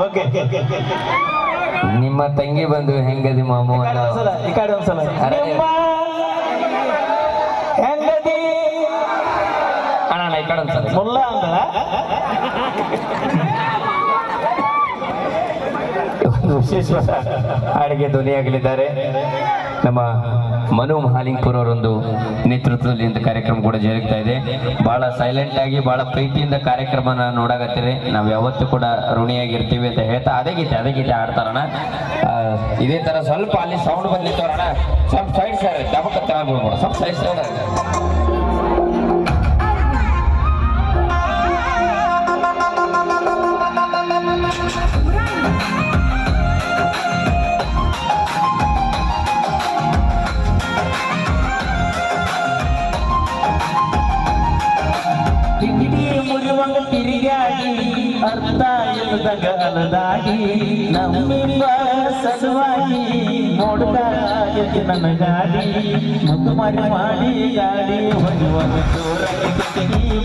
Okay ನಿಮ್ಮ ತಂಗಿ ಬಂದು ಹೆಂಗದಿ ಮಾಮು ಈ ಕಡೆ ಒಂದ್ಸಲ ಹೆಂಗದಿ ಅಣ್ಣ ಈ ಕಡೆ ಒಂದ್ಸಲ ಮುಲ್ಲ ಅಂದಳ ವಿಶೇಷವಾದ ಹಾಡಿಗೆ ಧ್ವನಿಯಾಗಲಿದ್ದಾರೆ ನಮ್ಮ ಮನು ಮಹಾಲಿಂಗ್ಪುರ್ ಅವರೊಂದು ನೇತೃತ್ವದಲ್ಲಿ ಒಂದು ಕಾರ್ಯಕ್ರಮ ಕೂಡ ಜರುಗ್ತಾ ಇದೆ. ಬಹಳ ಸೈಲೆಂಟ್ ಆಗಿ ಬಹಳ ಪ್ರೀತಿಯಿಂದ ಕಾರ್ಯಕ್ರಮನ ನೋಡಾಕತ್ತೀರಿ. ನಾವು ಯಾವತ್ತೂ ಕೂಡ ಋಣಿಯಾಗಿರ್ತೀವಿ ಅಂತ ಹೇಳ್ತಾ ಅದೇ ಗೀತೆ ಆಡ್ತಾರಣ. ಇದೇ ತರ ಸ್ವಲ್ಪ ಅಲ್ಲಿ ಸೌಂಡ್ ಬಂದಿತ್ತವರಣ, ಸ್ವಲ್ಪ ಸೈಡ್ ಸರ್ ದಬಕ್ಕ ತಗೊಂಡ್ಬಿಡ್ಬೋಣ, ಸ್ವಲ್ಪ ಸೈಡ್ ಸೈಡ್ ತಿರುಗಾಡಿ ಅರ್ಥ ಇಲ್ಲದಾಗ ಅಲದಾಡಿ ನಮ್ಮಿಂದ ಸಲುವಾಗಿ ನೋಡ್ದಾಗಿ ನನ್ನ ಗಾಡಿ ಮುದ್ದು ಮಾಡಿ ಗಾಡಿ ಹೊಡುವಾಗ ಜೋರಾಗಿ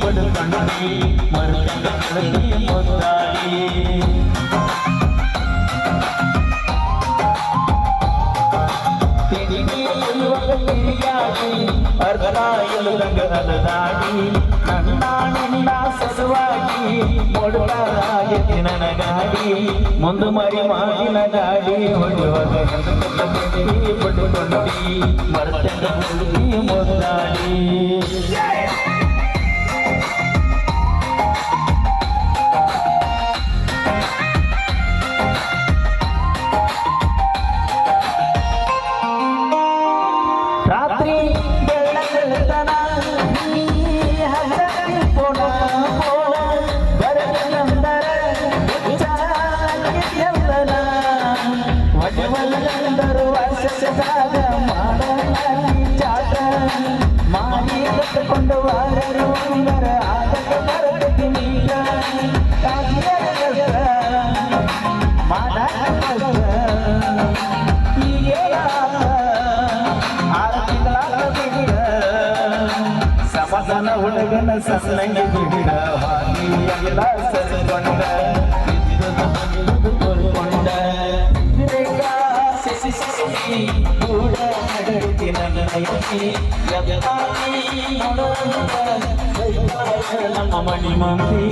ಬಡ್ಕೊಂಡಿ ಮರ್ಕಂಡಿ ಮುದ್ದಾಡಿ ತಿರುಗಾಡಿ ಅರ್ಥ ಇಲ್ಲದಾಗ ಅಲದಾಡಿ ನನ್ನ ಸಲುವಾಗಿ ನೋಡುವಾಗ ನನ್ನ ಗಾಡಿ ಮುಂದೆ ಮಾಡಿನ ಗಾಡಿ ಹೊಡುವಾಗ ಬಡ್ಕೊಂಡಿ ಮರ್ಕಂಡಿ ಮುದ್ದಾಡಿ ರಾತ್ರಿ ಬೆಳತನ ಒಡವಲ್ಲಂದರು ವರ್ಷದಾಗ ಮಾಡಲಾಗಿ ಚಾಟ ಮಾಡಿ ಕಟ್ಟಿಕೊಂಡು ವಾರರು ಆಗಕ್ಕೆ ಬರಬೇಕು ನೀಗ ಸಮಾಧಾನ ಹುಡುಗನ ಸನ್ನಂಗೆ ಬಿಡ ಹಾಗೆ ಎಲ್ಲ ಸರಿಕೊಂಡ ಕೊಲ್ಕೊಂಡ ಕೂಡ ನಡುತ್ತಿ ನಮ್ಮ ಮಣಿ ಮಂದಿ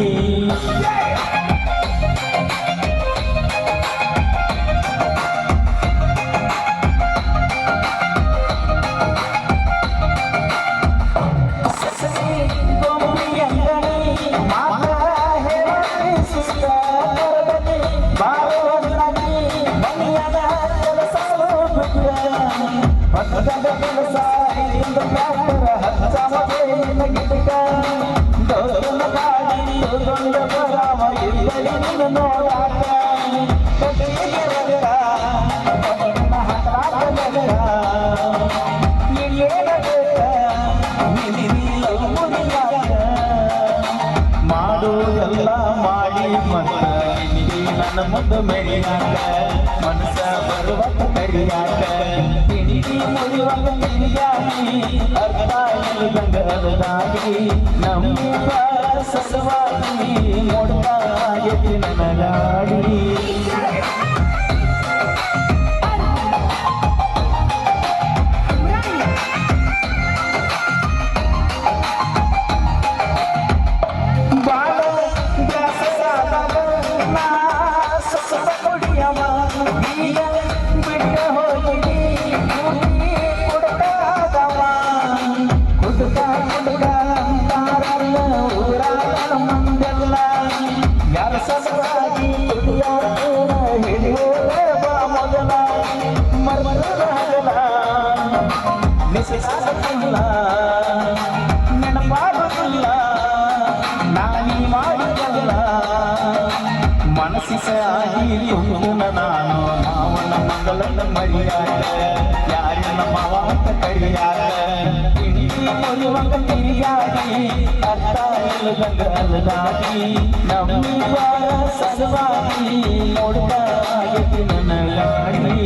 ಮಾಡೋದೆಲ್ಲ ಮಾಡಿ ಮತ್ತ ನನ್ನ ಮುಂದೆ ಮೆರಿಯಾಕ ಮನಸ್ಸ ಬರುವಾಗ ಕರಿಯಾಕ ಮುರಿಯುವಾಗ ತಿರುಗಾಡಿ ಅರ್ಥ ಇಲ್ಲದಂಗ ಅದಾಗಿ ನಮ್ಮ ಸಲುವಾಗಿ ನೋಡ್ತಾ ನನ್ನ ಗಾಡಿ ನೆನಪಾಗುತ್ತಿಲ್ಲ ನಾನೀ ಮಾಡಿದಲ್ಲ ಮನಸ್ಸಿಸಾಗಿ ತುಂಬಿನ ನಾನು ಮಾವನ ಮಗಳನ್ನ ಮರಿಯಾಗ ಯಾರಿನ ಮಾವ ಅಂತ ಕರಿಯಾಗ ಮುರಿಯುವಾಗ ತಿರುಗಾಡಿ ಅರ್ಥ ಇಲ್ಲದಂಗ ಅಲ್ಲದಾಗಿ ನಮ್ಮ ಸಲುವಾಗಿ ನೋಡ್ತಾ ನನ್ನ ಗಾಡಿ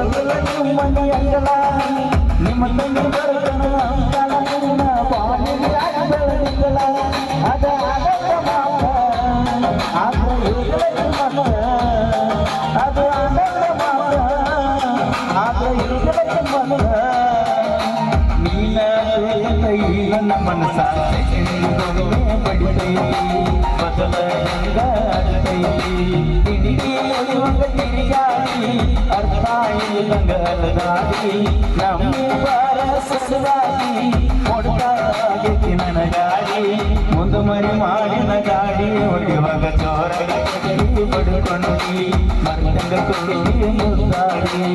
ಬರುದಿಲ್ಲ ನಿಮ್ಮನೆ ಅಂಗಲ ನಿಮ್ಮ ತಂಗಿ ಬರ್ತನ ಅಂಕಲ ನಿನ್ನ ಬಾಳಿಗೆ ಯಾಕೆ ಬೆಳದಿಂಗಲ ಅದ ಆನಂದ ಮಾತ ಆದ್ರೆ ಇರುವುದಿಲ್ಲ ನಿಮ್ಮನ್ನ ಅದು ಆನಂದ ಮಾತ ಆದ್ರೆ ಇರುವುದಿಲ್ಲ ನಿಮ್ಮನ್ನ ನೀನ ಬೇಕೈ ನನ್ನ ಮನಸ್ಸ ಬಡಿತೈ ಬದಲ ಅರ್ಥ ಇಲ್ಲಂಗಲದಾಡಿ ನಮ್ಮಿಬ್ಬರ ಸಲುವಾಗಿ ಕೊಡ್ತಾಗಿ ನನ್ನ ಗಾಡಿ ಮುಂದೆ ಮರಿ ಮಾಡಿನ ಗಾಡಿ ಹೊಡೆಯುವಾಗ ಜೋರಾಗಿ ಬಡ್ಕೊಂಡು ಮರ್ತಂಗ ಕೊಡಿ ಮುದ್ದಾಡಿ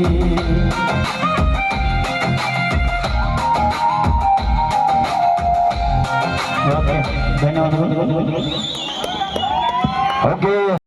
ಓಕೆ ಧನ್ಯವಾದಗಳು ಓಕೆ